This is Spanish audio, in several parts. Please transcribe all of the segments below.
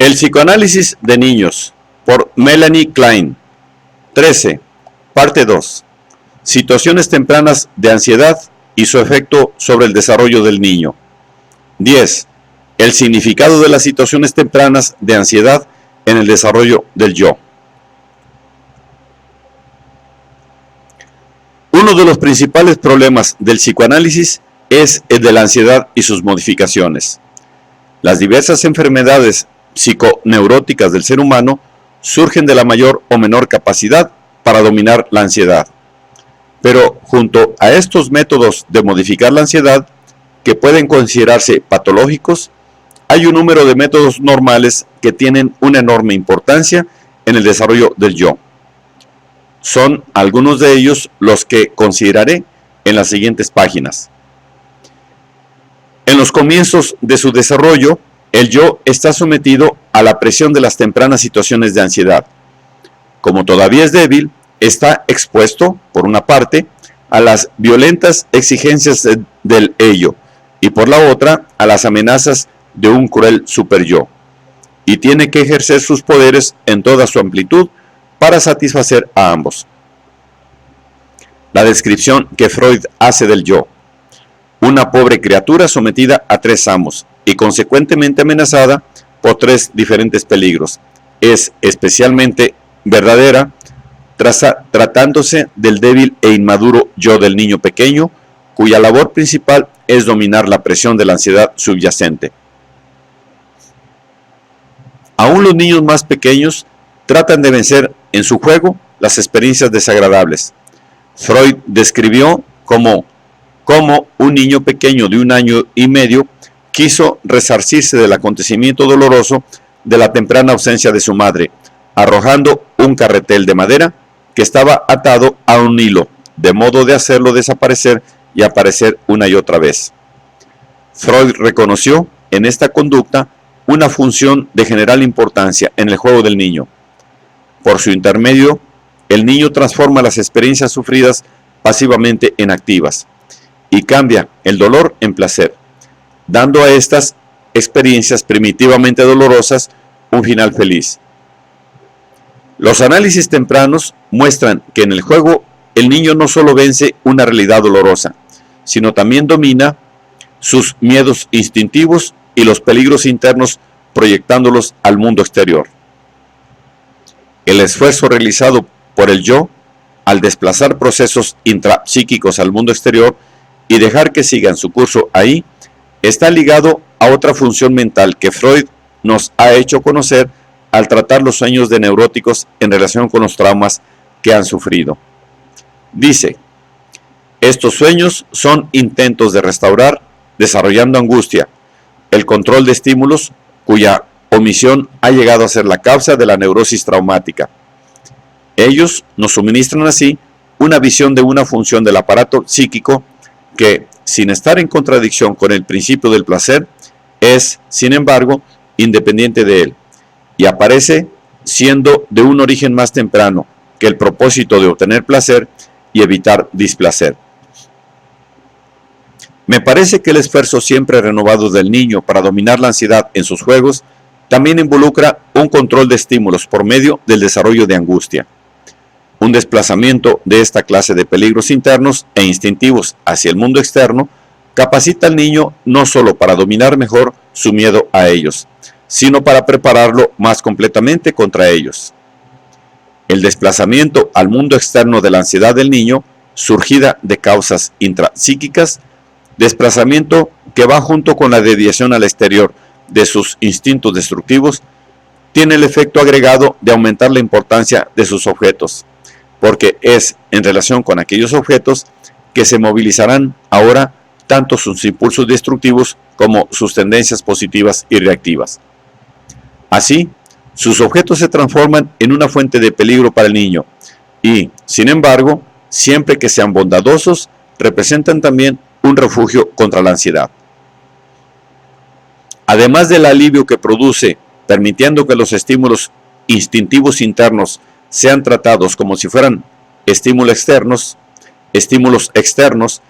El psicoanálisis de niños, por Melanie Klein. 13. Parte 2. Situaciones tempranas de ansiedad y su efecto sobre el desarrollo del niño. 10. El significado de las situaciones tempranas de ansiedad en el desarrollo del yo. Uno de los principales problemas del psicoanálisis es el de la ansiedad y sus modificaciones. Las diversas enfermedades psiconeuróticas del ser humano surgen de la mayor o menor capacidad para dominar la ansiedad. Pero junto a estos métodos de modificar la ansiedad, que pueden considerarse patológicos, hay un número de métodos normales que tienen una enorme importancia en el desarrollo del yo. Son algunos de ellos los que consideraré en las siguientes páginas. En los comienzos de su desarrollo, el yo está sometido a la presión de las tempranas situaciones de ansiedad. Como todavía es débil, está expuesto, por una parte, a las violentas exigencias del ello, y por la otra, a las amenazas de un cruel superyo, y tiene que ejercer sus poderes en toda su amplitud para satisfacer a ambos. La descripción que Freud hace del yo: una pobre criatura sometida a tres amos y consecuentemente amenazada por tres diferentes peligros, es especialmente verdadera tratándose del débil e inmaduro yo del niño pequeño, cuya labor principal es dominar la presión de la ansiedad subyacente. Aún los niños más pequeños tratan de vencer en su juego las experiencias desagradables. Freud describió cómo un niño pequeño de 1 año y medio quiso resarcirse del acontecimiento doloroso de la temprana ausencia de su madre, arrojando un carretel de madera que estaba atado a un hilo, de modo de hacerlo desaparecer y aparecer una y otra vez. Freud reconoció en esta conducta una función de general importancia en el juego del niño. Por su intermedio, el niño transforma las experiencias sufridas pasivamente en activas y cambia el dolor en placer, dando a estas experiencias primitivamente dolorosas un final feliz. Los análisis tempranos muestran que en el juego el niño no solo vence una realidad dolorosa, sino también domina sus miedos instintivos y los peligros internos, proyectándolos al mundo exterior. El esfuerzo realizado por el yo, al desplazar procesos intrapsíquicos al mundo exterior y dejar que sigan su curso ahí, está ligado a otra función mental que Freud nos ha hecho conocer al tratar los sueños de neuróticos en relación con los traumas que han sufrido. Dice: estos sueños son intentos de restaurar, desarrollando angustia, el control de estímulos cuya omisión ha llegado a ser la causa de la neurosis traumática. Ellos nos suministran así una visión de una función del aparato psíquico que, sin estar en contradicción con el principio del placer, es, sin embargo, independiente de él, y aparece siendo de un origen más temprano que el propósito de obtener placer y evitar displacer. Me parece que el esfuerzo siempre renovado del niño para dominar la ansiedad en sus juegos también involucra un control de estímulos por medio del desarrollo de angustia. Un desplazamiento de esta clase de peligros internos e instintivos hacia el mundo externo capacita al niño no solo para dominar mejor su miedo a ellos, sino para prepararlo más completamente contra ellos. El desplazamiento al mundo externo de la ansiedad del niño, surgida de causas intrapsíquicas, desplazamiento que va junto con la desviación al exterior de sus instintos destructivos, tiene el efecto agregado de aumentar la importancia de sus objetos, porque es en relación con aquellos objetos que se movilizarán ahora tanto sus impulsos destructivos como sus tendencias positivas y reactivas. Así, sus objetos se transforman en una fuente de peligro para el niño y, sin embargo, siempre que sean bondadosos, representan también un refugio contra la ansiedad. Además del alivio que produce, permitiendo que los estímulos instintivos internos sean tratados como si fueran estímulos externos,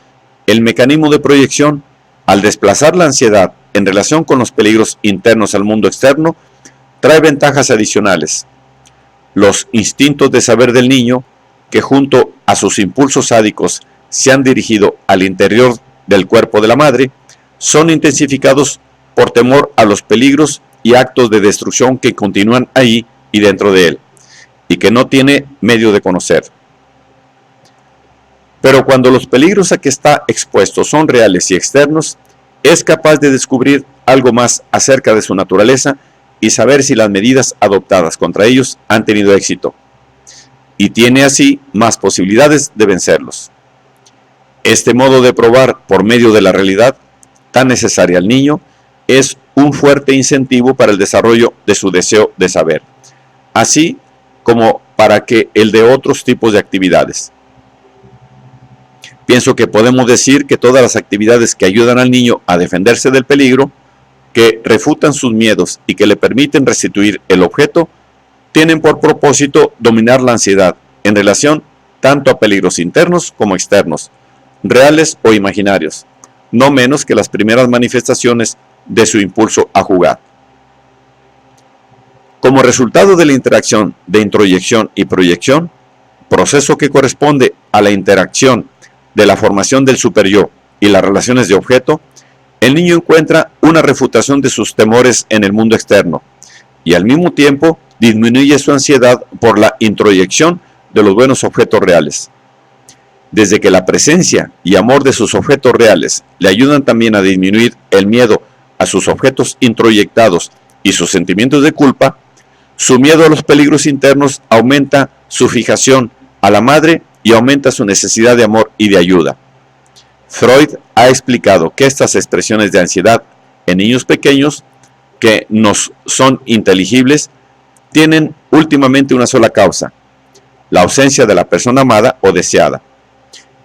el mecanismo de proyección, al desplazar la ansiedad en relación con los peligros internos al mundo externo, trae ventajas adicionales. Los instintos de saber del niño, que junto a sus impulsos sádicos se han dirigido al interior del cuerpo de la madre, son intensificados por temor a los peligros y actos de destrucción que continúan ahí y dentro de él, y que no tiene medio de conocer. Pero cuando los peligros a que está expuesto son reales y externos, es capaz de descubrir algo más acerca de su naturaleza y saber si las medidas adoptadas contra ellos han tenido éxito, y tiene así más posibilidades de vencerlos. Este modo de probar por medio de la realidad, tan necesaria al niño, es un fuerte incentivo para el desarrollo de su deseo de saber, así como para que el de otros tipos de actividades. Pienso que podemos decir que todas las actividades que ayudan al niño a defenderse del peligro, que refutan sus miedos y que le permiten restituir el objeto, tienen por propósito dominar la ansiedad en relación tanto a peligros internos como externos, reales o imaginarios, no menos que las primeras manifestaciones de su impulso a jugar. Como resultado de la interacción de introyección y proyección, proceso que corresponde a la interacción de la formación del superyo y las relaciones de objeto, el niño encuentra una refutación de sus temores en el mundo externo y al mismo tiempo disminuye su ansiedad por la introyección de los buenos objetos reales. Desde que la presencia y amor de sus objetos reales le ayudan también a disminuir el miedo a sus objetos introyectados y sus sentimientos de culpa, su miedo a los peligros internos aumenta su fijación a la madre y aumenta su necesidad de amor y de ayuda. Freud ha explicado que estas expresiones de ansiedad en niños pequeños, que nos son inteligibles, tienen últimamente una sola causa: la ausencia de la persona amada o deseada,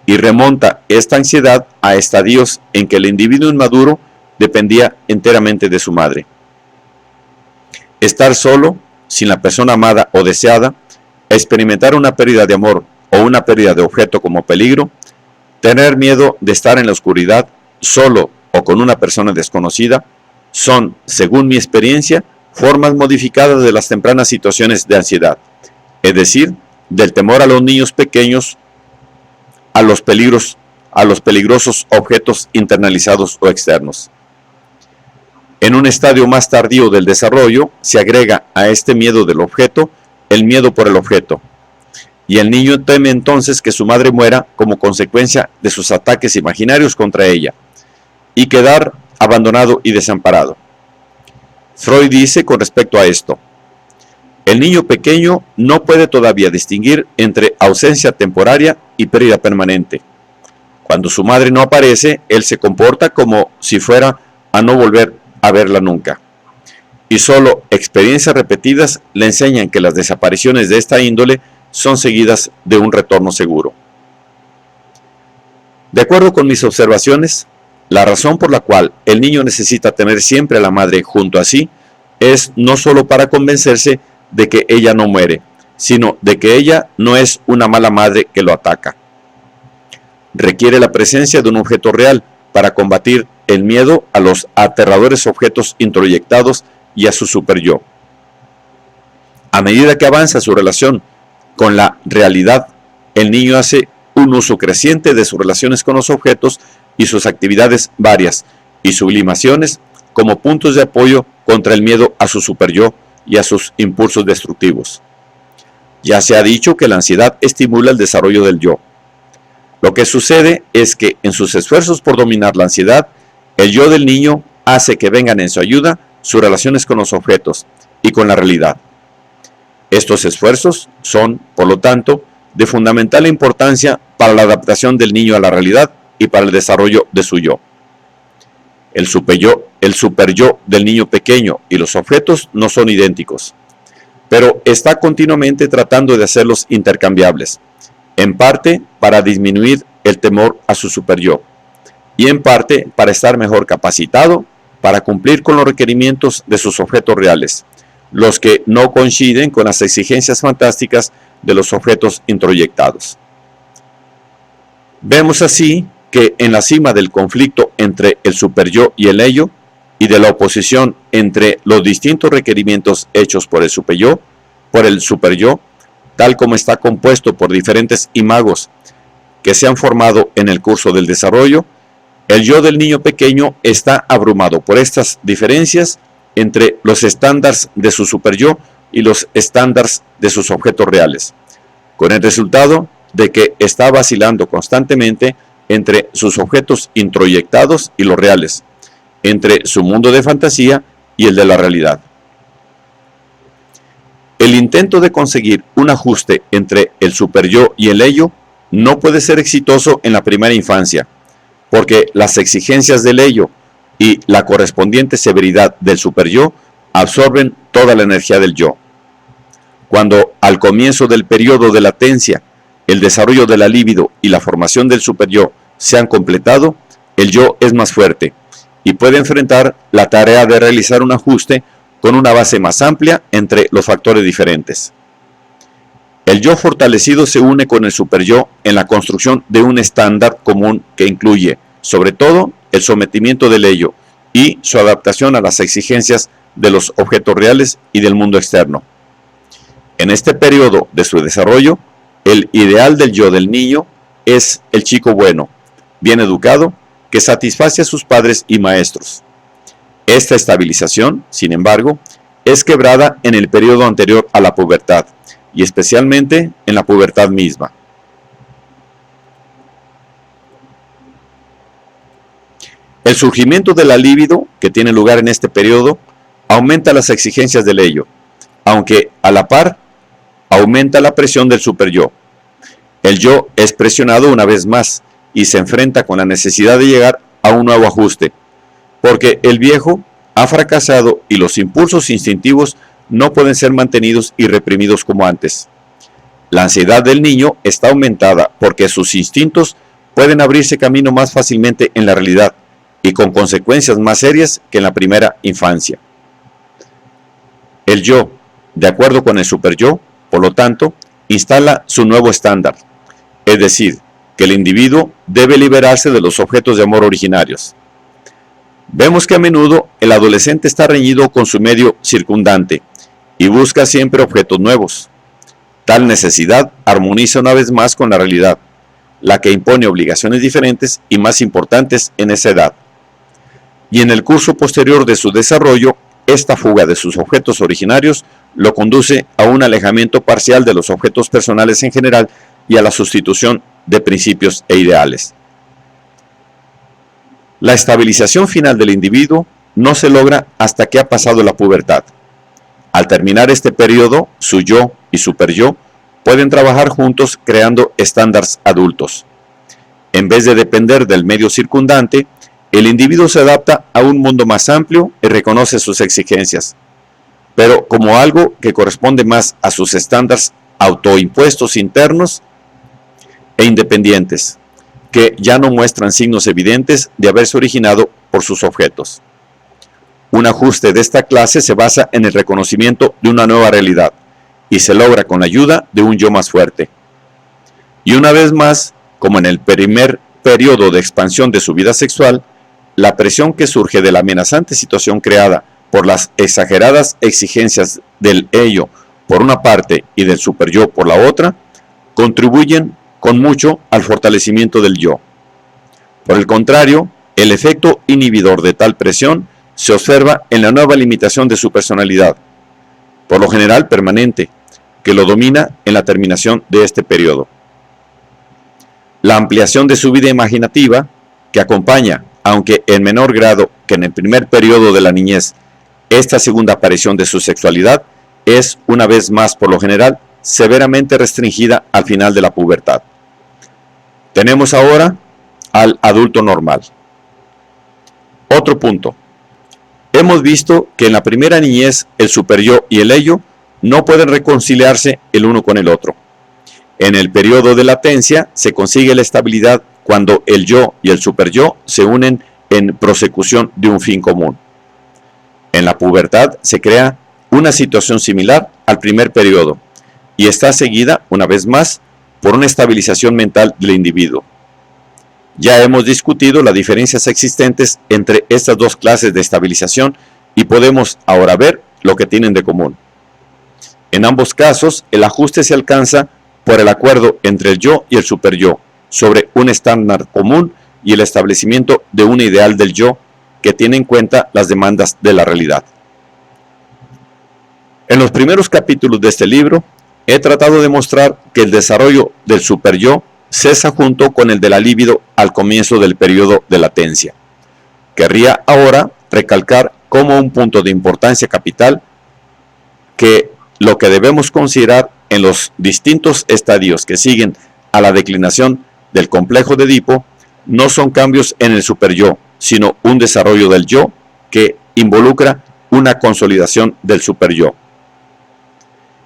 y remonta esta ansiedad a estadios en que el individuo inmaduro dependía enteramente de su madre. Estar solo, sin la persona amada o deseada, experimentar una pérdida de amor o una pérdida de objeto como peligro, tener miedo de estar en la oscuridad, solo o con una persona desconocida, son, según mi experiencia, formas modificadas de las tempranas situaciones de ansiedad, es decir, del temor a los niños pequeños, a los peligrosos objetos internalizados o externos. En un estadio más tardío del desarrollo, se agrega a este miedo del objeto el miedo por el objeto, y el niño teme entonces que su madre muera como consecuencia de sus ataques imaginarios contra ella, y quedar abandonado y desamparado. Freud dice con respecto a esto: el niño pequeño no puede todavía distinguir entre ausencia temporaria y pérdida permanente. Cuando su madre no aparece, él se comporta como si fuera a no volver a verla nunca. Y solo experiencias repetidas le enseñan que las desapariciones de esta índole son seguidas de un retorno seguro. De acuerdo con mis observaciones, la razón por la cual el niño necesita tener siempre a la madre junto a sí es no solo para convencerse de que ella no muere, sino de que ella no es una mala madre que lo ataca. Requiere la presencia de un objeto real para combatir el miedo a los aterradores objetos introyectados y a su superyo. A medida que avanza su relación con la realidad, el niño hace un uso creciente de sus relaciones con los objetos y sus actividades varias y sublimaciones como puntos de apoyo contra el miedo a su superyo y a sus impulsos destructivos. Ya se ha dicho que la ansiedad estimula el desarrollo del yo. Lo que sucede es que en sus esfuerzos por dominar la ansiedad, el yo del niño hace que vengan en su ayuda sus relaciones con los objetos y con la realidad. Estos esfuerzos son, por lo tanto, de fundamental importancia para la adaptación del niño a la realidad y para el desarrollo de su yo. El superyo del niño pequeño y los objetos no son idénticos, pero está continuamente tratando de hacerlos intercambiables, en parte para disminuir el temor a su superyo, y en parte para estar mejor capacitado para cumplir con los requerimientos de sus objetos reales, los que no coinciden con las exigencias fantásticas de los objetos introyectados. Vemos así que en la cima del conflicto entre el superyo y el ello, y de la oposición entre los distintos requerimientos hechos por el superyo, tal como está compuesto por diferentes imagos que se han formado en el curso del desarrollo, el yo del niño pequeño está abrumado por estas diferencias entre los estándares de su superyo y los estándares de sus objetos reales, con el resultado de que está vacilando constantemente entre sus objetos introyectados y los reales, entre su mundo de fantasía y el de la realidad. El intento de conseguir un ajuste entre el superyo y el ello no puede ser exitoso en la primera infancia, porque las exigencias del ello y la correspondiente severidad del superyo absorben toda la energía del yo. Cuando al comienzo del periodo de latencia, el desarrollo de la libido y la formación del superyo se han completado, el yo es más fuerte y puede enfrentar la tarea de realizar un ajuste con una base más amplia entre los factores diferentes. El yo fortalecido se une con el superyo en la construcción de un estándar común que incluye, sobre todo, el sometimiento del ello y su adaptación a las exigencias de los objetos reales y del mundo externo. En este periodo de su desarrollo, el ideal del yo del niño es el chico bueno, bien educado, que satisface a sus padres y maestros. Esta estabilización, sin embargo, es quebrada en el periodo anterior a la pubertad, y especialmente en la pubertad misma. El surgimiento de la libido, que tiene lugar en este periodo, aumenta las exigencias del ello, aunque a la par aumenta la presión del superyo. El yo es presionado una vez más y se enfrenta con la necesidad de llegar a un nuevo ajuste, porque el viejo ha fracasado y los impulsos instintivos no pueden ser mantenidos y reprimidos como antes. La ansiedad del niño está aumentada porque sus instintos pueden abrirse camino más fácilmente en la realidad y con consecuencias más serias que en la primera infancia. El yo, de acuerdo con el superyo, por lo tanto, instala su nuevo estándar, es decir, que el individuo debe liberarse de los objetos de amor originarios. Vemos que a menudo el adolescente está reñido con su medio circundante y busca siempre objetos nuevos. Tal necesidad armoniza una vez más con la realidad, la que impone obligaciones diferentes y más importantes en esa edad. Y en el curso posterior de su desarrollo, esta fuga de sus objetos originarios lo conduce a un alejamiento parcial de los objetos personales en general y a la sustitución de principios e ideales. La estabilización final del individuo no se logra hasta que ha pasado la pubertad. Al terminar este periodo, su yo y superyo pueden trabajar juntos creando estándares adultos. En vez de depender del medio circundante, el individuo se adapta a un mundo más amplio y reconoce sus exigencias, pero como algo que corresponde más a sus estándares autoimpuestos internos e independientes, que ya no muestran signos evidentes de haberse originado por sus objetos. Un ajuste de esta clase se basa en el reconocimiento de una nueva realidad y se logra con la ayuda de un yo más fuerte. Y una vez más, como en el primer periodo de expansión de su vida sexual, la presión que surge de la amenazante situación creada por las exageradas exigencias del ello por una parte y del superyo por la otra, contribuyen con mucho al fortalecimiento del yo. Por el contrario, el efecto inhibidor de tal presión se observa en la nueva limitación de su personalidad, por lo general permanente, que lo domina en la terminación de este periodo. La ampliación de su vida imaginativa, que acompaña, aunque en menor grado que en el primer periodo de la niñez, esta segunda aparición de su sexualidad, es, una vez más por lo general, severamente restringida al final de la pubertad. Tenemos ahora al adulto normal. Otro punto. Hemos visto que en la primera niñez el superyo y el ello no pueden reconciliarse el uno con el otro. En el periodo de latencia se consigue la estabilidad cuando el yo y el superyo se unen en prosecución de un fin común. En la pubertad se crea una situación similar al primer periodo y está seguida, una vez más, por una estabilización mental del individuo. Ya hemos discutido las diferencias existentes entre estas dos clases de estabilización y podemos ahora ver lo que tienen de común. En ambos casos, el ajuste se alcanza por el acuerdo entre el yo y el superyo sobre un estándar común y el establecimiento de un ideal del yo que tiene en cuenta las demandas de la realidad. En los primeros capítulos de este libro, he tratado de mostrar que el desarrollo del superyo cesa junto con el de la libido al comienzo del periodo de latencia. Querría ahora recalcar como un punto de importancia capital que lo que debemos considerar en los distintos estadios que siguen a la declinación del complejo de Edipo no son cambios en el superyo, sino un desarrollo del yo que involucra una consolidación del superyo.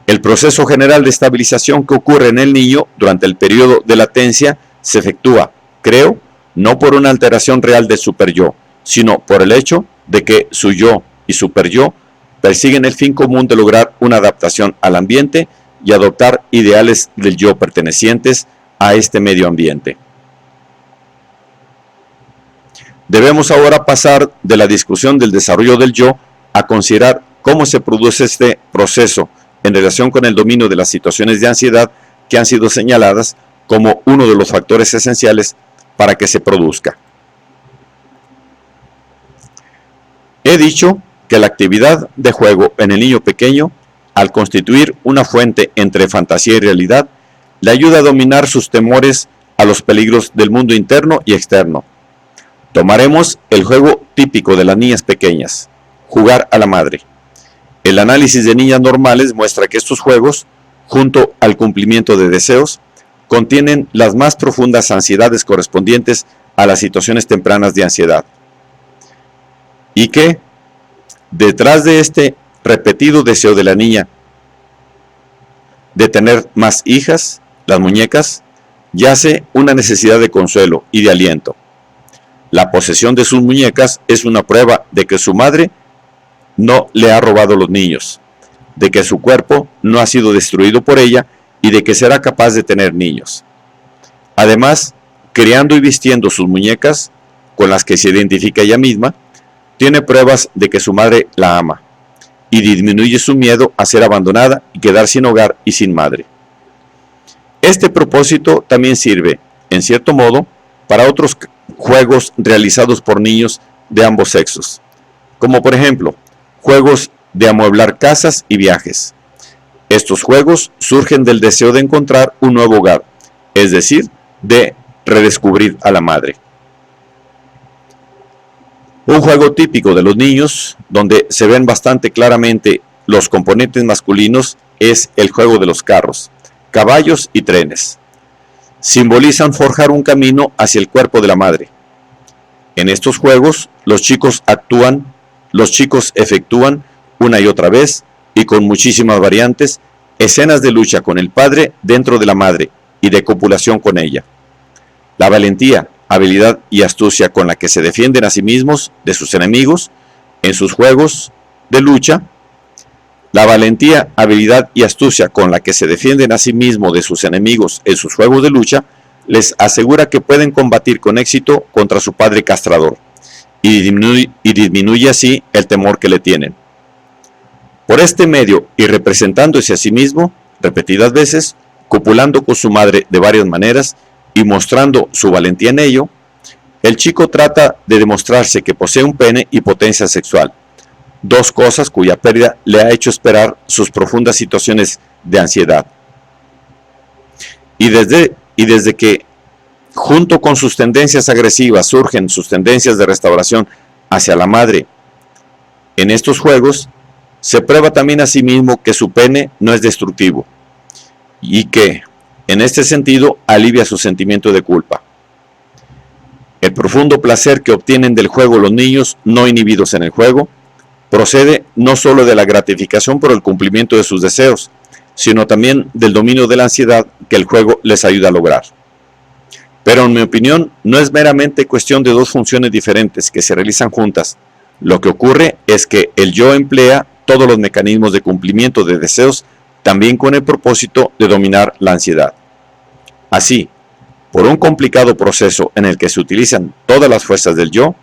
El proceso general de estabilización que ocurre en el niño durante el periodo de latencia se efectúa, creo, no por una alteración real del superyo, sino por el hecho de que su yo y superyo persiguen el fin común de lograr una adaptación al ambiente y adoptar ideales del yo pertenecientes a este medio ambiente. Debemos ahora pasar de la discusión del desarrollo del yo a considerar cómo se produce este proceso en relación con el dominio de las situaciones de ansiedad que han sido señaladas como uno de los factores esenciales para que se produzca. He dicho que la actividad de juego en el niño pequeño, al constituir una fuente entre fantasía y realidad, le ayuda a dominar sus temores a los peligros del mundo interno y externo. Tomaremos el juego típico de las niñas pequeñas, jugar a la madre. El análisis de niñas normales muestra que estos juegos, junto al cumplimiento de deseos, contienen las más profundas ansiedades correspondientes a las situaciones tempranas de ansiedad. Y que, detrás de este repetido deseo de la niña de tener más hijas, las muñecas, yace una necesidad de consuelo y de aliento. La posesión de sus muñecas es una prueba de que su madre no le ha robado los niños, de que su cuerpo no ha sido destruido por ella y de que será capaz de tener niños. Además, creando y vistiendo sus muñecas, con las que se identifica ella misma, tiene pruebas de que su madre la ama y disminuye su miedo a ser abandonada y quedar sin hogar y sin madre. Este propósito también sirve, en cierto modo, para otros juegos realizados por niños de ambos sexos, como por ejemplo, juegos de amueblar casas y viajes. Estos juegos surgen del deseo de encontrar un nuevo hogar, es decir, de redescubrir a la madre. Un juego típico de los niños, donde se ven bastante claramente los componentes masculinos, es el juego de los carros, caballos y trenes. Simbolizan forjar un camino hacia el cuerpo de la madre. En estos juegos, los chicos efectúan una y otra vez, y con muchísimas variantes, escenas de lucha con el padre dentro de la madre y de copulación con ella. La valentía, habilidad y astucia con la que se defienden a sí mismos de sus enemigos en sus juegos de lucha, la valentía, habilidad y astucia con la que se defienden a sí mismos de sus enemigos en sus juegos de lucha, les asegura que pueden combatir con éxito contra su padre castrador y disminuye así el temor que le tienen. Por este medio y representándose a sí mismo repetidas veces, copulando con su madre de varias maneras y mostrando su valentía en ello, el chico trata de demostrarse que posee un pene y potencia sexual, dos cosas cuya pérdida le ha hecho esperar sus profundas situaciones de ansiedad. Y desde que junto con sus tendencias agresivas surgen sus tendencias de restauración hacia la madre, en estos juegos se prueba también a sí mismo que su pene no es destructivo y que, en este sentido, alivia su sentimiento de culpa. El profundo placer que obtienen del juego los niños no inhibidos en el juego procede no solo de la gratificación por el cumplimiento de sus deseos, sino también del dominio de la ansiedad que el juego les ayuda a lograr. Pero en mi opinión, no es meramente cuestión de dos funciones diferentes que se realizan juntas. Lo que ocurre es que el yo emplea todos los mecanismos de cumplimiento de deseos también con el propósito de dominar la ansiedad. Así, Por un complicado proceso en el que se utilizan todas las fuerzas del yo,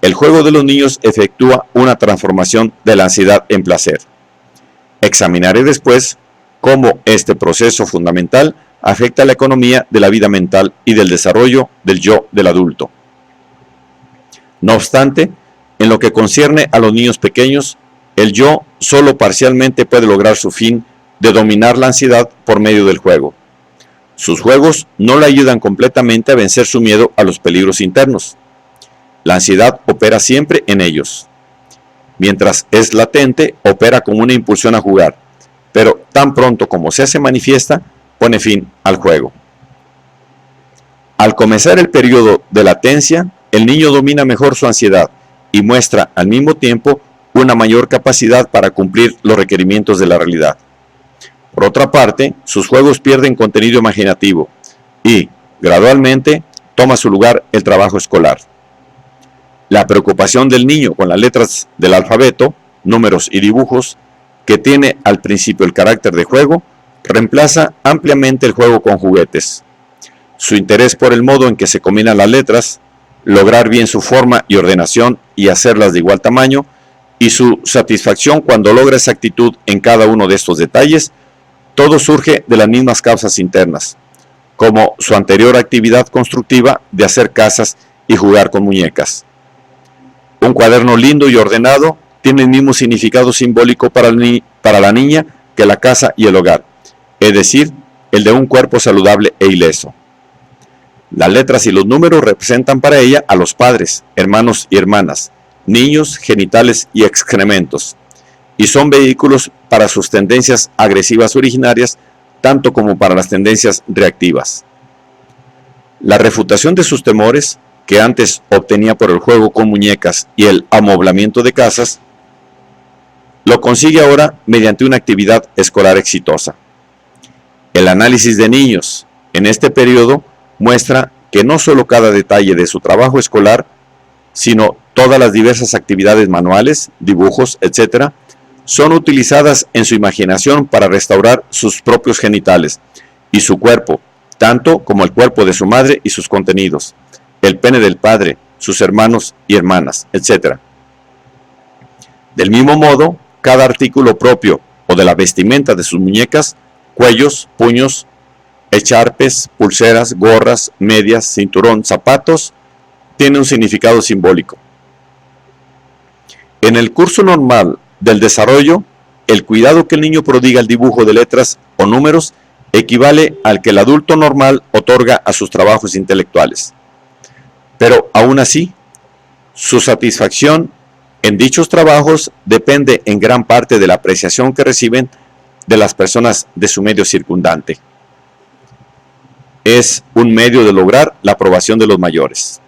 el juego de los niños efectúa una transformación de la ansiedad en placer. Examinaré después cómo este proceso fundamental afecta la economía de la vida mental y del desarrollo del yo del adulto. No obstante, en lo que concierne a los niños pequeños, el yo solo parcialmente puede lograr su fin de dominar la ansiedad por medio del juego. Sus juegos no le ayudan completamente a vencer su miedo a los peligros internos. La ansiedad opera siempre en ellos. Mientras es latente, opera como una impulsión a jugar, pero tan pronto como se hace manifiesta, pone fin al juego. Al comenzar el periodo de latencia, el niño domina mejor su ansiedad y muestra al mismo tiempo una mayor capacidad para cumplir los requerimientos de la realidad. Por otra parte, sus juegos pierden contenido imaginativo y, gradualmente, toma su lugar el trabajo escolar. La preocupación del niño con las letras del alfabeto, números y dibujos, que tiene al principio el carácter de juego, reemplaza ampliamente el juego con juguetes. Su interés por el modo en que se combinan las letras, lograr bien su forma y ordenación y hacerlas de igual tamaño, y su satisfacción cuando logra exactitud en cada uno de estos detalles, todo surge de las mismas causas internas, como su anterior actividad constructiva de hacer casas y jugar con muñecas. Un cuaderno lindo y ordenado tiene el mismo significado simbólico para la niña que la casa y el hogar, es decir, el de un cuerpo saludable e ileso. Las letras y los números representan para ella a los padres, hermanos y hermanas, niños, genitales y excrementos, y son vehículos para sus tendencias agresivas originarias, tanto como para las tendencias reactivas. La refutación de sus temores, que antes obtenía por el juego con muñecas y el amoblamiento de casas, lo consigue ahora mediante una actividad escolar exitosa. El análisis de niños en este periodo muestra que no solo cada detalle de su trabajo escolar, sino todas las diversas actividades manuales, dibujos, etc., son utilizadas en su imaginación para restaurar sus propios genitales y su cuerpo, tanto como el cuerpo de su madre y sus contenidos, el pene del padre, sus hermanos y hermanas, etc. Del mismo modo, cada artículo propio o de la vestimenta de sus muñecas, cuellos, puños, echarpes, pulseras, gorras, medias, cinturón, zapatos, tiene un significado simbólico. En el curso normal del desarrollo, el cuidado que el niño prodiga al dibujo de letras o números equivale al que el adulto normal otorga a sus trabajos intelectuales. Pero aún así, su satisfacción en dichos trabajos depende en gran parte de la apreciación que reciben de las personas de su medio circundante. Es un medio de lograr la aprobación de los mayores.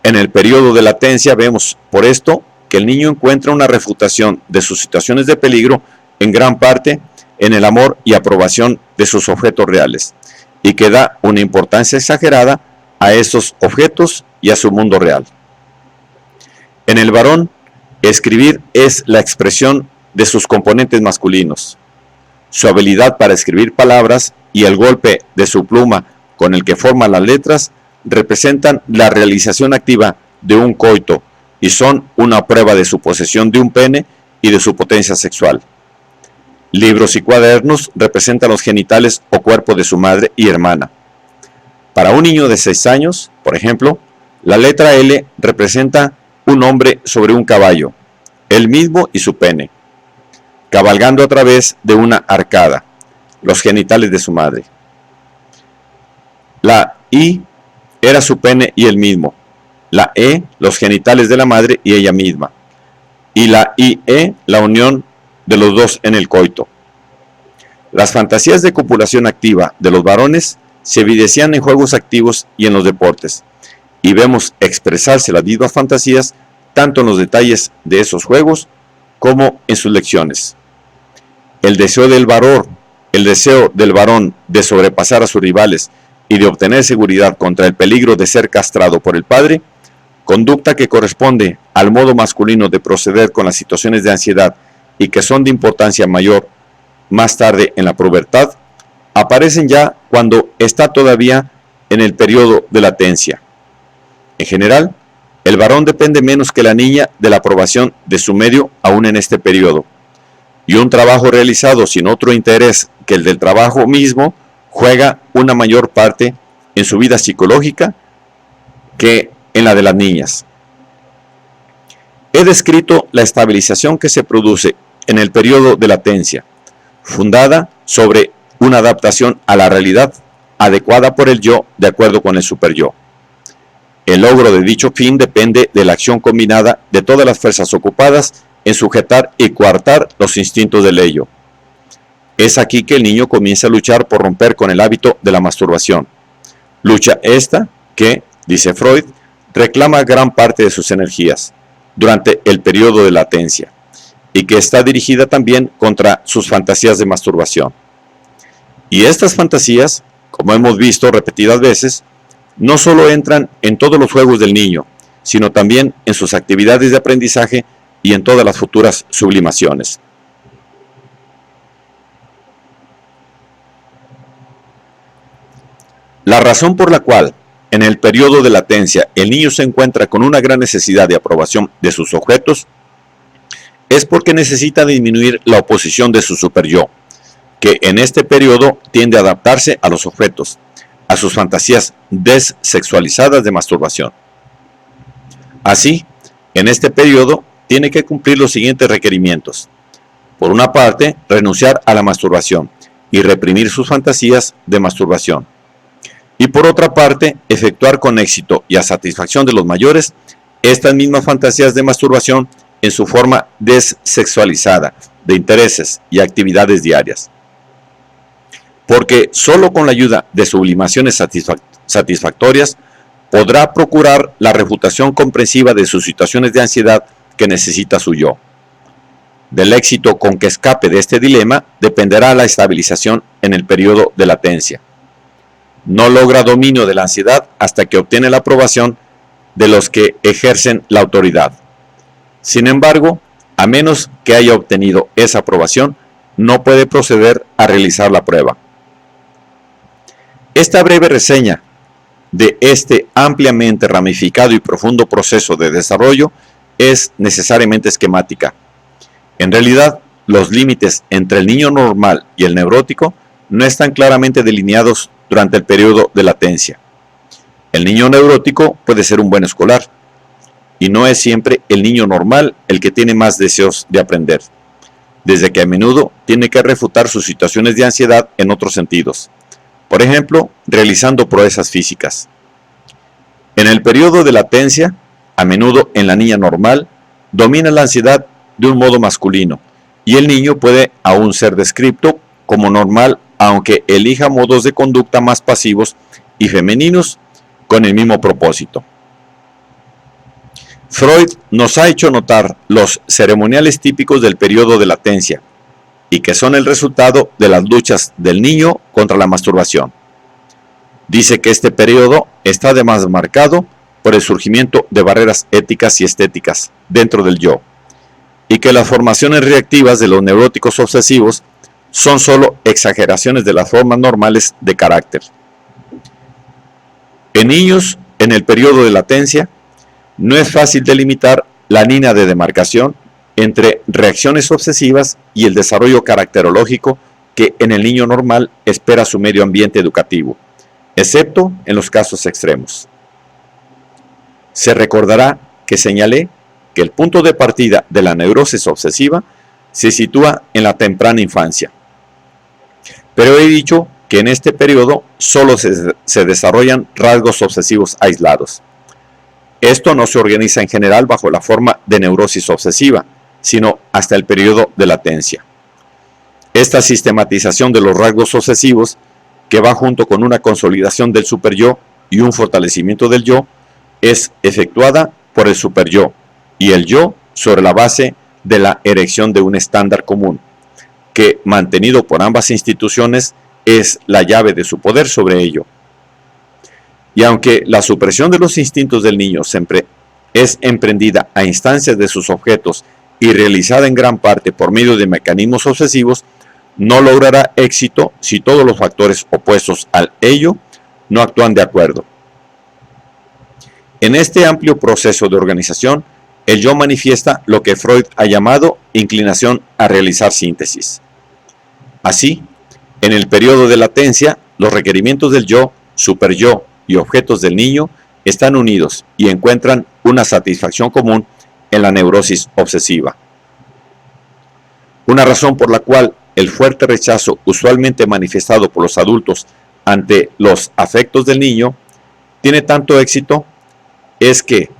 En el periodo de latencia vemos, por esto, que el niño encuentra una refutación de sus situaciones de peligro en gran parte en el amor y aprobación de sus objetos reales, y que da una importancia exagerada a estos objetos y a su mundo real. En el varón, escribir es la expresión de sus componentes masculinos. Su habilidad para escribir palabras y el golpe de su pluma con el que forma las letras representan la realización activa de un coito y son una prueba de su posesión de un pene y de su potencia sexual. Libros y cuadernos representan los genitales o cuerpo de su madre y hermana. Para un niño de 6 años, por ejemplo, la letra L representa un hombre sobre un caballo, él mismo y su pene, cabalgando a través de una arcada, los genitales de su madre. La I era su pene y él mismo, la E, los genitales de la madre y ella misma, y la IE, la unión de los dos en el coito. Las fantasías de copulación activa de los varones se evidencian en juegos activos y en los deportes, y vemos expresarse las mismas fantasías tanto en los detalles de esos juegos como en sus lecciones. El deseo del varón de sobrepasar a sus rivales y de obtener seguridad contra el peligro de ser castrado por el padre, conducta que corresponde al modo masculino de proceder con las situaciones de ansiedad y que son de importancia mayor más tarde en la pubertad, aparecen ya cuando está todavía en el periodo de latencia. En general, el varón depende menos que la niña de la aprobación de su medio aún en este periodo, y un trabajo realizado sin otro interés que el del trabajo mismo juega una mayor parte en su vida psicológica que en la de las niñas. He descrito la estabilización que se produce en el periodo de latencia, fundada sobre una adaptación a la realidad adecuada por el yo de acuerdo con el superyo. El logro de dicho fin depende de la acción combinada de todas las fuerzas ocupadas en sujetar y coartar los instintos del ello. Es aquí que el niño comienza a luchar por romper con el hábito de la masturbación. Lucha esta que, dice Freud, reclama gran parte de sus energías durante el periodo de latencia y que está dirigida también contra sus fantasías de masturbación. Y estas fantasías, como hemos visto repetidas veces, no solo entran en todos los juegos del niño, sino también en sus actividades de aprendizaje y en todas las futuras sublimaciones. La razón por la cual en el periodo de latencia el niño se encuentra con una gran necesidad de aprobación de sus objetos es porque necesita disminuir la oposición de su superyo, que en este periodo tiende a adaptarse a los objetos, a sus fantasías dessexualizadas de masturbación. Así, en este periodo tiene que cumplir los siguientes requerimientos. Por una parte, renunciar a la masturbación y reprimir sus fantasías de masturbación. Y por otra parte, efectuar con éxito y a satisfacción de los mayores estas mismas fantasías de masturbación en su forma dessexualizada de intereses y actividades diarias. Porque solo con la ayuda de sublimaciones satisfactorias podrá procurar la refutación comprensiva de sus situaciones de ansiedad que necesita su yo. Del éxito con que escape de este dilema dependerá la estabilización en el periodo de latencia. No logra dominio de la ansiedad hasta que obtiene la aprobación de los que ejercen la autoridad. Sin embargo, a menos que haya obtenido esa aprobación, no puede proceder a realizar la prueba. Esta breve reseña de este ampliamente ramificado y profundo proceso de desarrollo es necesariamente esquemática. En realidad, los límites entre el niño normal y el neurótico no están claramente delineados durante el periodo de latencia. El niño neurótico puede ser un buen escolar, y no es siempre el niño normal el que tiene más deseos de aprender, desde que a menudo tiene que refutar sus situaciones de ansiedad en otros sentidos, por ejemplo, realizando proezas físicas. En el periodo de latencia, a menudo en la niña normal, domina la ansiedad de un modo masculino, y el niño puede aún ser descrito como normal, aunque elija modos de conducta más pasivos y femeninos con el mismo propósito. Freud nos ha hecho notar los ceremoniales típicos del periodo de latencia y que son el resultado de las luchas del niño contra la masturbación. Dice que este periodo está además marcado por el surgimiento de barreras éticas y estéticas dentro del yo, y que las formaciones reactivas de los neuróticos obsesivos son solo exageraciones de las formas normales de carácter. En niños, en el periodo de latencia, no es fácil delimitar la línea de demarcación entre reacciones obsesivas y el desarrollo caracterológico que en el niño normal espera su medio ambiente educativo, excepto en los casos extremos. Se recordará que señalé que el punto de partida de la neurosis obsesiva se sitúa en la temprana infancia. Pero he dicho que en este periodo solo se desarrollan rasgos obsesivos aislados. Esto no se organiza en general bajo la forma de neurosis obsesiva, sino hasta el periodo de latencia. Esta sistematización de los rasgos obsesivos, que va junto con una consolidación del superyo y un fortalecimiento del yo, es efectuada por el superyo y el yo sobre la base de la erección de un estándar común, que, mantenido por ambas instituciones, es la llave de su poder sobre ello. Y aunque la supresión de los instintos del niño siempre es emprendida a instancias de sus objetos y realizada en gran parte por medio de mecanismos obsesivos, no logrará éxito si todos los factores opuestos al ello no actúan de acuerdo. En este amplio proceso de organización, el yo manifiesta lo que Freud ha llamado inclinación a realizar síntesis. Así, en el periodo de latencia, los requerimientos del yo, superyo y objetos del niño están unidos y encuentran una satisfacción común en la neurosis obsesiva. Una razón por la cual el fuerte rechazo usualmente manifestado por los adultos ante los afectos del niño tiene tanto éxito es que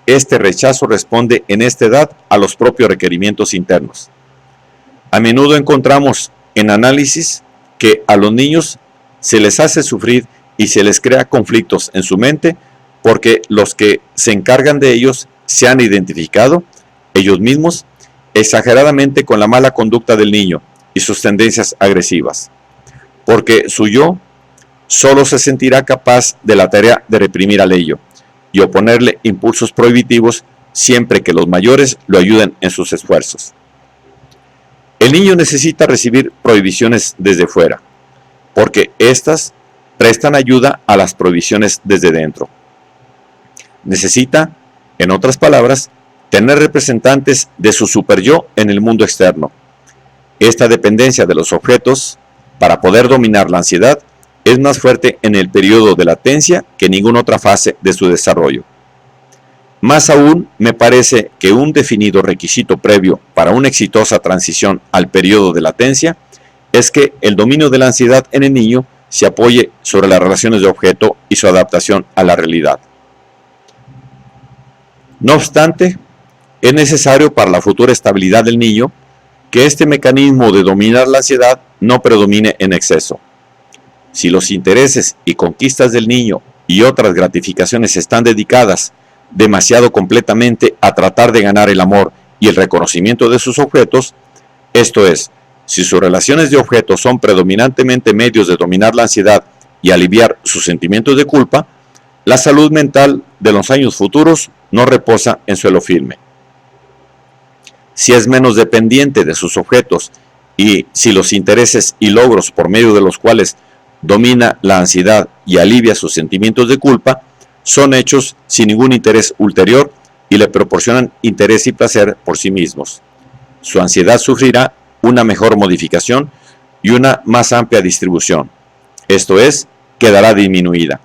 este rechazo responde en esta edad a los propios requerimientos internos. A menudo encontramos en análisis que a los niños se les hace sufrir y se les crea conflictos en su mente porque los que se encargan de ellos se han identificado, ellos mismos, exageradamente con la mala conducta del niño y sus tendencias agresivas, porque su yo solo se sentirá capaz de la tarea de reprimir al ello y oponerle impulsos prohibitivos siempre que los mayores lo ayuden en sus esfuerzos. El niño necesita recibir prohibiciones desde fuera, porque éstas prestan ayuda a las prohibiciones desde dentro. Necesita, en otras palabras, tener representantes de su superyo en el mundo externo. Esta dependencia de los objetos para poder dominar la ansiedad es más fuerte en el periodo de latencia que en ninguna otra fase de su desarrollo. Más aún, me parece que un definido requisito previo para una exitosa transición al periodo de latencia es que el dominio de la ansiedad en el niño se apoye sobre las relaciones de objeto y su adaptación a la realidad. No obstante, es necesario para la futura estabilidad del niño que este mecanismo de dominar la ansiedad no predomine en exceso. Si los intereses y conquistas del niño y otras gratificaciones están dedicadas demasiado completamente a tratar de ganar el amor y el reconocimiento de sus objetos, esto es, si sus relaciones de objetos son predominantemente medios de dominar la ansiedad y aliviar sus sentimientos de culpa, la salud mental de los años futuros no reposa en suelo firme. Si es menos dependiente de sus objetos y si los intereses y logros por medio de los cuales domina la ansiedad y alivia sus sentimientos de culpa son hechos sin ningún interés ulterior y le proporcionan interés y placer por sí mismos, su ansiedad sufrirá una mejor modificación y una más amplia distribución, esto es, quedará disminuida.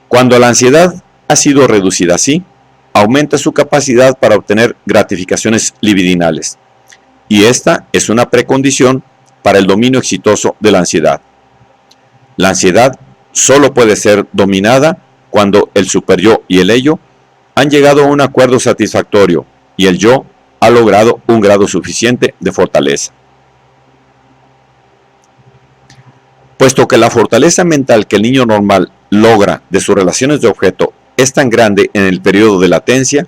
Cuando la ansiedad ha sido reducida así, aumenta su capacidad para obtener gratificaciones libidinales, y esta es una precondición para el dominio exitoso de la ansiedad. La ansiedad solo puede ser dominada cuando el superyo y el ello han llegado a un acuerdo satisfactorio y el yo ha logrado un grado suficiente de fortaleza. Puesto que la fortaleza mental que el niño normal logra de sus relaciones de objeto es tan grande en el periodo de latencia,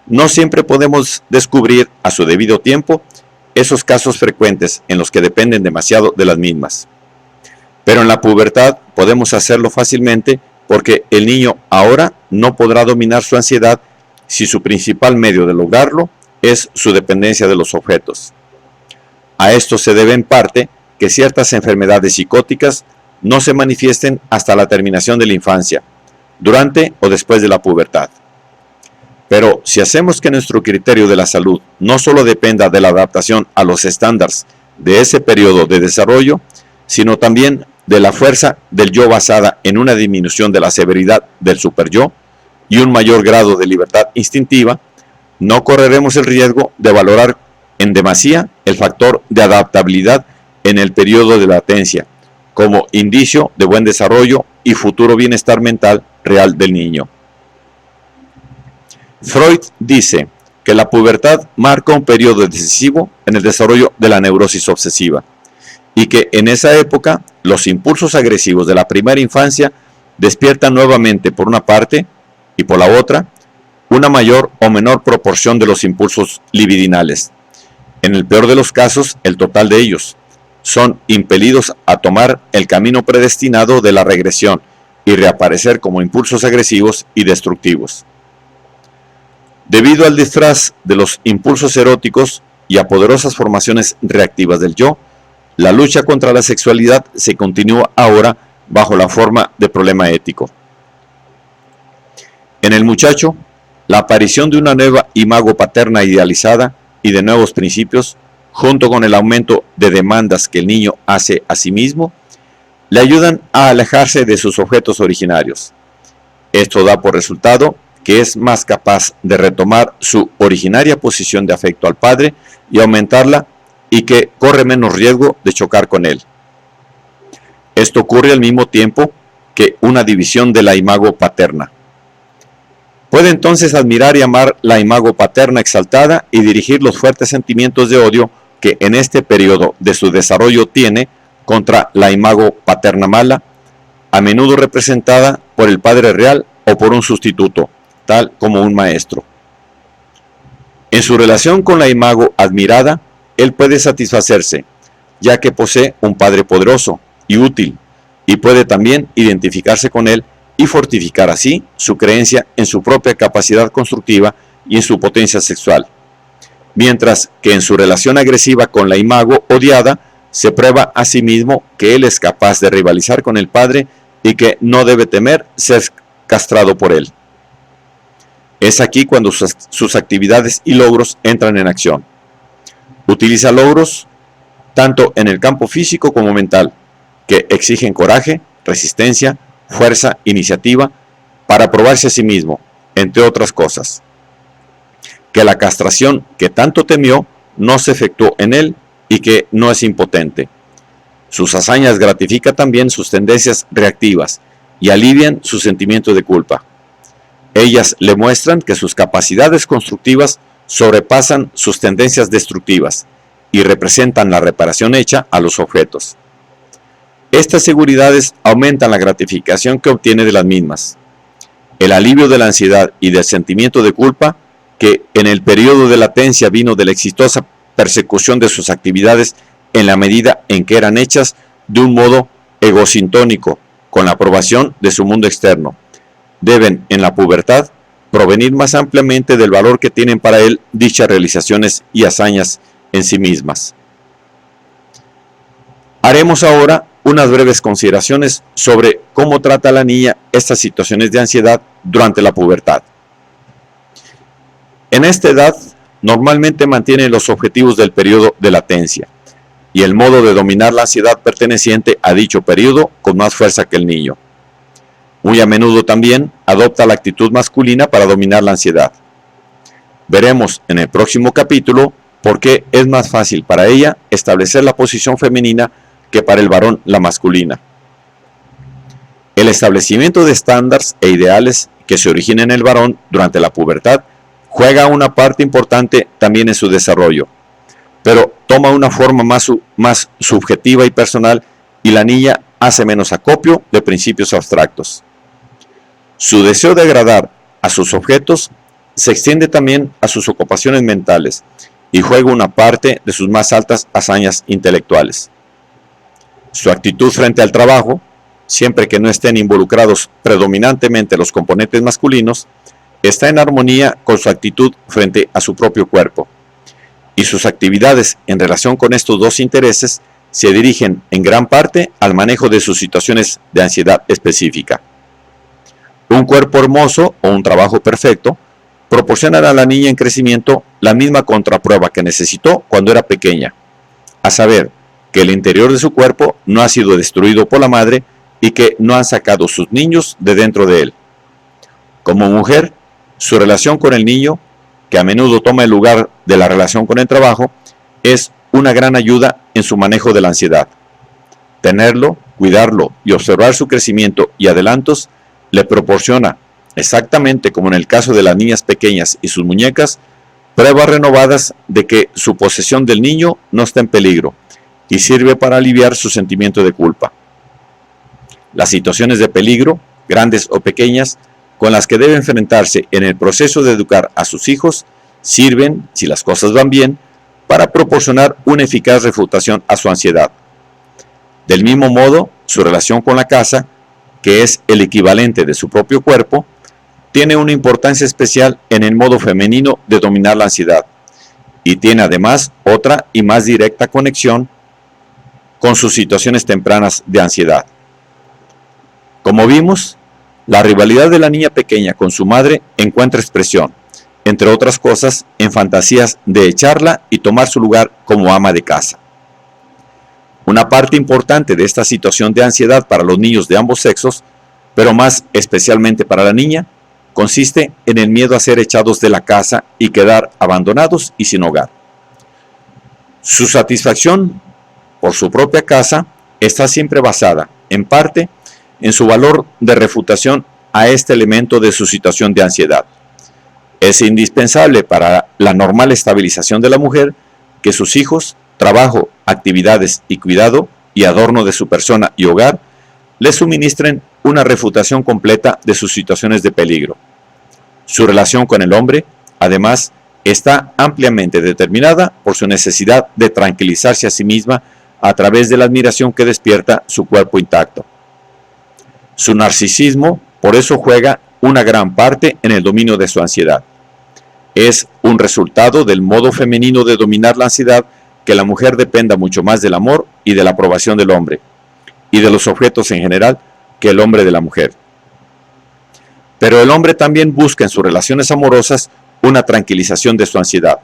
no siempre podemos descubrir a su debido tiempo esos casos frecuentes en los que dependen demasiado de las mismas. Pero en la pubertad podemos hacerlo fácilmente porque el niño ahora no podrá dominar su ansiedad si su principal medio de lograrlo es su dependencia de los objetos. A esto se debe en parte que ciertas enfermedades psicóticas no se manifiesten hasta la terminación de la infancia, durante o después de la pubertad. Pero si hacemos que nuestro criterio de la salud no solo dependa de la adaptación a los estándares de ese periodo de desarrollo, sino también de la fuerza del yo basada en una disminución de la severidad del superyo y un mayor grado de libertad instintiva, no correremos el riesgo de valorar en demasía el factor de adaptabilidad en el periodo de latencia, como indicio de buen desarrollo y futuro bienestar mental real del niño. Freud dice que la pubertad marca un periodo decisivo en el desarrollo de la neurosis obsesiva y que en esa época los impulsos agresivos de la primera infancia despiertan nuevamente por una parte y por la otra una mayor o menor proporción de los impulsos libidinales. En el peor de los casos, el total de ellos son impelidos a tomar el camino predestinado de la regresión y reaparecer como impulsos agresivos y destructivos. Debido al disfraz de los impulsos eróticos y a poderosas formaciones reactivas del yo, la lucha contra la sexualidad se continúa ahora bajo la forma de problema ético. En el muchacho, la aparición de una nueva imago paterna idealizada y de nuevos principios, junto con el aumento de demandas que el niño hace a sí mismo, le ayudan a alejarse de sus objetos originarios. Esto da por resultado que es más capaz de retomar su originaria posición de afecto al padre y aumentarla, y que corre menos riesgo de chocar con él. Esto ocurre al mismo tiempo que una división de la imago paterna. Puede entonces admirar y amar la imago paterna exaltada y dirigir los fuertes sentimientos de odio que en este periodo de su desarrollo tiene contra la imago paterna mala, a menudo representada por el padre real o por un sustituto, tal como un maestro. En su relación con la imago admirada, él puede satisfacerse, ya que posee un padre poderoso y útil, y puede también identificarse con él y fortificar así su creencia en su propia capacidad constructiva y en su potencia sexual. Mientras que en su relación agresiva con la imago odiada, se prueba a sí mismo que él es capaz de rivalizar con el padre y que no debe temer ser castrado por él. Es aquí cuando sus actividades y logros entran en acción. Utiliza logros tanto en el campo físico como mental, que exigen coraje, resistencia, fuerza, iniciativa, para probarse a sí mismo, entre otras cosas. Que la castración que tanto temió no se efectuó en él y que no es impotente. Sus hazañas gratifican también sus tendencias reactivas y alivian su sentimiento de culpa. Ellas le muestran que sus capacidades constructivas sobrepasan sus tendencias destructivas y representan la reparación hecha a los objetos. Estas seguridades aumentan la gratificación que obtiene de las mismas. El alivio de la ansiedad y del sentimiento de culpa, que en el periodo de latencia vino de la exitosa persecución de sus actividades en la medida en que eran hechas de un modo egosintónico, con la aprobación de su mundo externo, deben en la pubertad provenir más ampliamente del valor que tienen para él dichas realizaciones y hazañas en sí mismas. Haremos ahora unas breves consideraciones sobre cómo trata la niña estas situaciones de ansiedad durante la pubertad. En esta edad, normalmente mantiene los objetivos del periodo de latencia y el modo de dominar la ansiedad perteneciente a dicho periodo con más fuerza que el niño. Muy a menudo también adopta la actitud masculina para dominar la ansiedad. Veremos en el próximo capítulo por qué es más fácil para ella establecer la posición femenina que para el varón la masculina. El establecimiento de estándares e ideales que se originan en el varón durante la pubertad juega una parte importante también en su desarrollo, pero toma una forma más subjetiva y personal, y la niña hace menos acopio de principios abstractos. Su deseo de agradar a sus objetos se extiende también a sus ocupaciones mentales y juega una parte de sus más altas hazañas intelectuales. Su actitud frente al trabajo, siempre que no estén involucrados predominantemente los componentes masculinos, está en armonía con su actitud frente a su propio cuerpo, y sus actividades en relación con estos dos intereses se dirigen en gran parte al manejo de sus situaciones de ansiedad específica. Un cuerpo hermoso o un trabajo perfecto proporcionan a la niña en crecimiento la misma contraprueba que necesitó cuando era pequeña, a saber, que el interior de su cuerpo no ha sido destruido por la madre y que no han sacado sus niños de dentro de él. Como mujer, su relación con el niño, que a menudo toma el lugar de la relación con el trabajo, es una gran ayuda en su manejo de la ansiedad. Tenerlo, cuidarlo y observar su crecimiento y adelantos le proporciona, exactamente como en el caso de las niñas pequeñas y sus muñecas, pruebas renovadas de que su posesión del niño no está en peligro y sirve para aliviar su sentimiento de culpa. Las situaciones de peligro, grandes o pequeñas, con las que debe enfrentarse en el proceso de educar a sus hijos, sirven, si las cosas van bien, para proporcionar una eficaz refutación a su ansiedad. Del mismo modo, su relación con la casa, que es el equivalente de su propio cuerpo, tiene una importancia especial en el modo femenino de dominar la ansiedad, y tiene además otra y más directa conexión con sus situaciones tempranas de ansiedad. Como vimos, la rivalidad de la niña pequeña con su madre encuentra expresión, entre otras cosas, en fantasías de echarla y tomar su lugar como ama de casa. Una parte importante de esta situación de ansiedad para los niños de ambos sexos, pero más especialmente para la niña, consiste en el miedo a ser echados de la casa y quedar abandonados y sin hogar. Su satisfacción por su propia casa está siempre basada, en parte, en su valor de refutación a este elemento de su situación de ansiedad. Es indispensable para la normal estabilización de la mujer que sus hijos, trabajo, actividades y cuidado y adorno de su persona y hogar le suministren una refutación completa de sus situaciones de peligro. Su relación con el hombre, además, está ampliamente determinada por su necesidad de tranquilizarse a sí misma a través de la admiración que despierta su cuerpo intacto. Su narcisismo, por eso, juega una gran parte en el dominio de su ansiedad. Es un resultado del modo femenino de dominar la ansiedad que la mujer dependa mucho más del amor y de la aprobación del hombre, y de los objetos en general, que el hombre de la mujer. Pero el hombre también busca en sus relaciones amorosas una tranquilización de su ansiedad,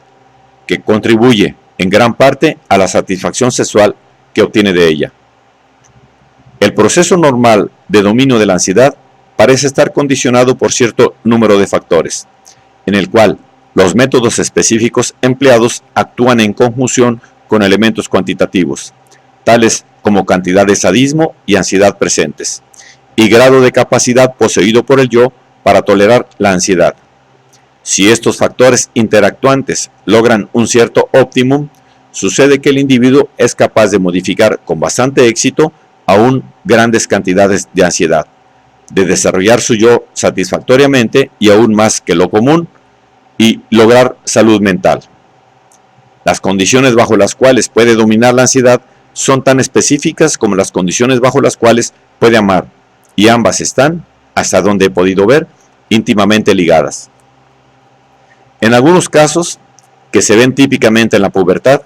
que contribuye en gran parte a la satisfacción sexual que obtiene de ella. El proceso normal de dominio de la ansiedad parece estar condicionado por cierto número de factores, en el cual los métodos específicos empleados actúan en conjunción con elementos cuantitativos, tales como cantidad de sadismo y ansiedad presentes, y grado de capacidad poseído por el yo para tolerar la ansiedad. Si estos factores interactuantes logran un cierto óptimum, sucede que el individuo es capaz de modificar con bastante éxito aún grandes cantidades de ansiedad, de desarrollar su yo satisfactoriamente y aún más que lo común, y lograr salud mental. Las condiciones bajo las cuales puede dominar la ansiedad son tan específicas como las condiciones bajo las cuales puede amar, y ambas están, hasta donde he podido ver, íntimamente ligadas. En algunos casos, que se ven típicamente en la pubertad,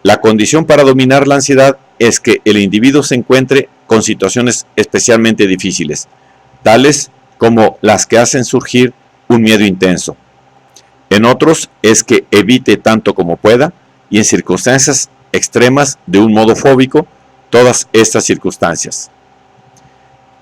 la condición para dominar la ansiedad es que el individuo se encuentre con situaciones especialmente difíciles, tales como las que hacen surgir un miedo intenso. En otros es que evite tanto como pueda, y en circunstancias extremas de un modo fóbico, todas estas circunstancias.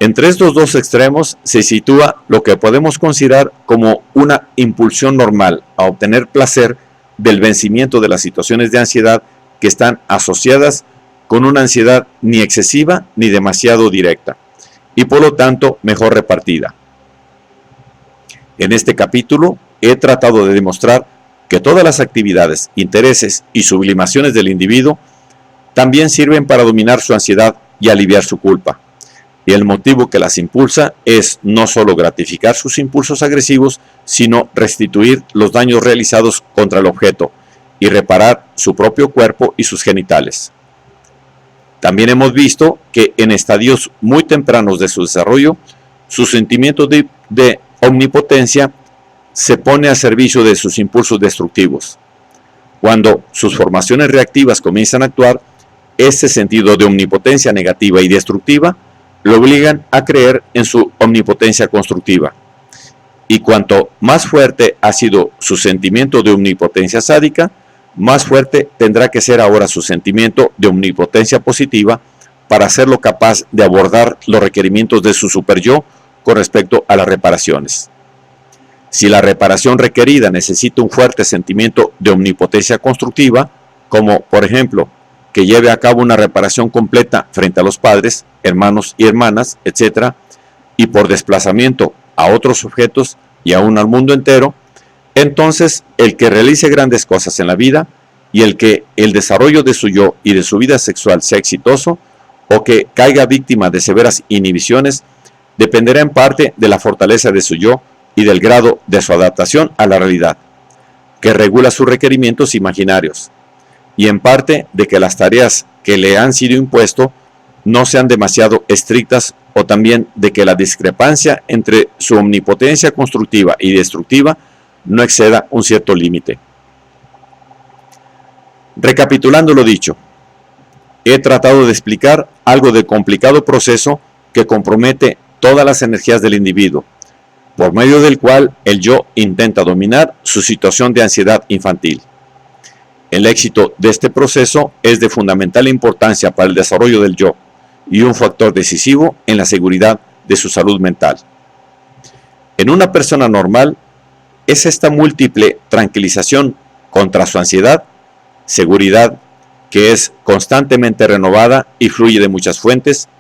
Entre estos dos extremos se sitúa lo que podemos considerar como una impulsión normal a obtener placer del vencimiento de las situaciones de ansiedad que están asociadas con una ansiedad ni excesiva ni demasiado directa, y por lo tanto mejor repartida. En este capítulo he tratado de demostrar que todas las actividades, intereses y sublimaciones del individuo también sirven para dominar su ansiedad y aliviar su culpa. Y el motivo que las impulsa es no solo gratificar sus impulsos agresivos, sino restituir los daños realizados contra el objeto y reparar su propio cuerpo y sus genitales. También hemos visto que en estadios muy tempranos de su desarrollo, su sentimiento de omnipotencia se pone al servicio de sus impulsos destructivos. Cuando sus formaciones reactivas comienzan a actuar, este sentido de omnipotencia negativa y destructiva lo obligan a creer en su omnipotencia constructiva. Y cuanto más fuerte ha sido su sentimiento de omnipotencia sádica, más fuerte tendrá que ser ahora su sentimiento de omnipotencia positiva para hacerlo capaz de abordar los requerimientos de su superyo con respecto a las reparaciones. Si la reparación requerida necesita un fuerte sentimiento de omnipotencia constructiva, como por ejemplo que lleve a cabo una reparación completa frente a los padres, hermanos y hermanas, etc., y por desplazamiento a otros objetos y aún al mundo entero, entonces el que realice grandes cosas en la vida y el que el desarrollo de su yo y de su vida sexual sea exitoso, o que caiga víctima de severas inhibiciones, dependerá en parte de la fortaleza de su yo y del grado de su adaptación a la realidad, que regula sus requerimientos imaginarios, y en parte de que las tareas que le han sido impuestas no sean demasiado estrictas, o también de que la discrepancia entre su omnipotencia constructiva y destructiva no exceda un cierto límite. Recapitulando lo dicho, he tratado de explicar algo del complicado proceso que compromete todas las energías del individuo, por medio del cual el yo intenta dominar su situación de ansiedad infantil. El éxito de este proceso es de fundamental importancia para el desarrollo del yo y un factor decisivo en la seguridad de su salud mental. En una persona normal, es esta múltiple tranquilización contra su ansiedad, seguridad, que es constantemente renovada y fluye de muchas fuentes,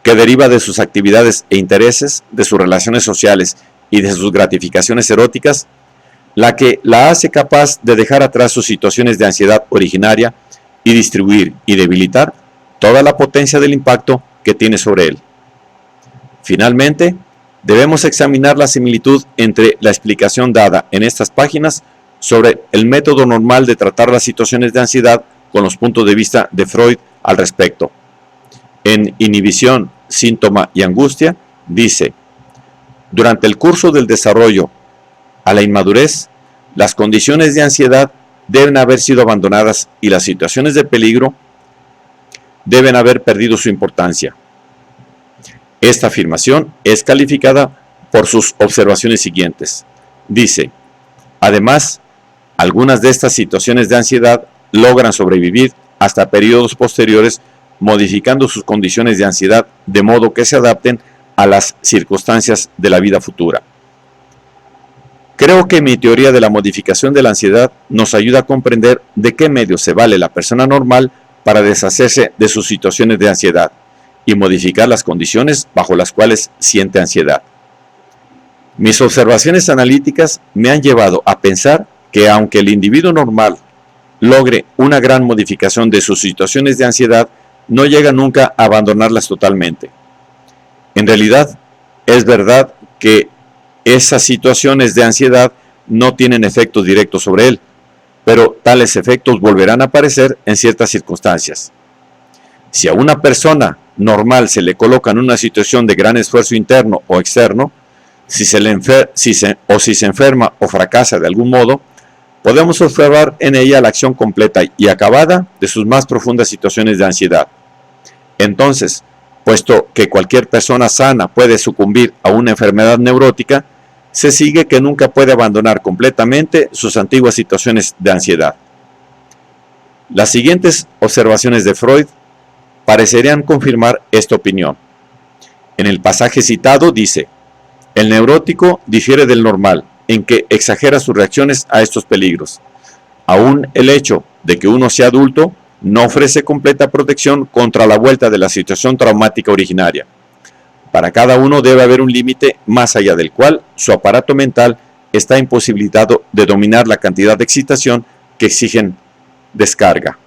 que deriva de sus actividades e intereses, de sus relaciones sociales y de sus gratificaciones eróticas, la que la hace capaz de dejar atrás sus situaciones de ansiedad originaria y distribuir y debilitar toda la potencia del impacto que tiene sobre él. Finalmente, debemos examinar la similitud entre la explicación dada en estas páginas sobre el método normal de tratar las situaciones de ansiedad con los puntos de vista de Freud al respecto. En Inhibición, Síntoma y Angustia, dice: durante el curso del desarrollo a la inmadurez, las condiciones de ansiedad deben haber sido abandonadas y las situaciones de peligro deben haber perdido su importancia. Esta afirmación es calificada por sus observaciones siguientes. Dice: además, algunas de estas situaciones de ansiedad logran sobrevivir hasta periodos posteriores, modificando sus condiciones de ansiedad de modo que se adapten a las circunstancias de la vida futura. Creo que mi teoría de la modificación de la ansiedad nos ayuda a comprender de qué medios se vale la persona normal para deshacerse de sus situaciones de ansiedad y modificar las condiciones bajo las cuales siente ansiedad. Mis observaciones analíticas me han llevado a pensar que aunque el individuo normal logre una gran modificación de sus situaciones de ansiedad, no llega nunca a abandonarlas totalmente. En realidad, es verdad que esas situaciones de ansiedad no tienen efectos directos sobre él, pero tales efectos volverán a aparecer en ciertas circunstancias. Si a una persona normal se le coloca en una situación de gran esfuerzo interno o externo, si se enferma o fracasa de algún modo, podemos observar en ella la acción completa y acabada de sus más profundas situaciones de ansiedad. Entonces, puesto que cualquier persona sana puede sucumbir a una enfermedad neurótica, se sigue que nunca puede abandonar completamente sus antiguas situaciones de ansiedad. Las siguientes observaciones de Freud parecerían confirmar esta opinión. En el pasaje citado dice: el neurótico difiere del normal en que exagera sus reacciones a estos peligros. Aún el hecho de que uno sea adulto no ofrece completa protección contra la vuelta de la situación traumática originaria. Para cada uno debe haber un límite más allá del cual su aparato mental está imposibilitado de dominar la cantidad de excitación que exigen descarga.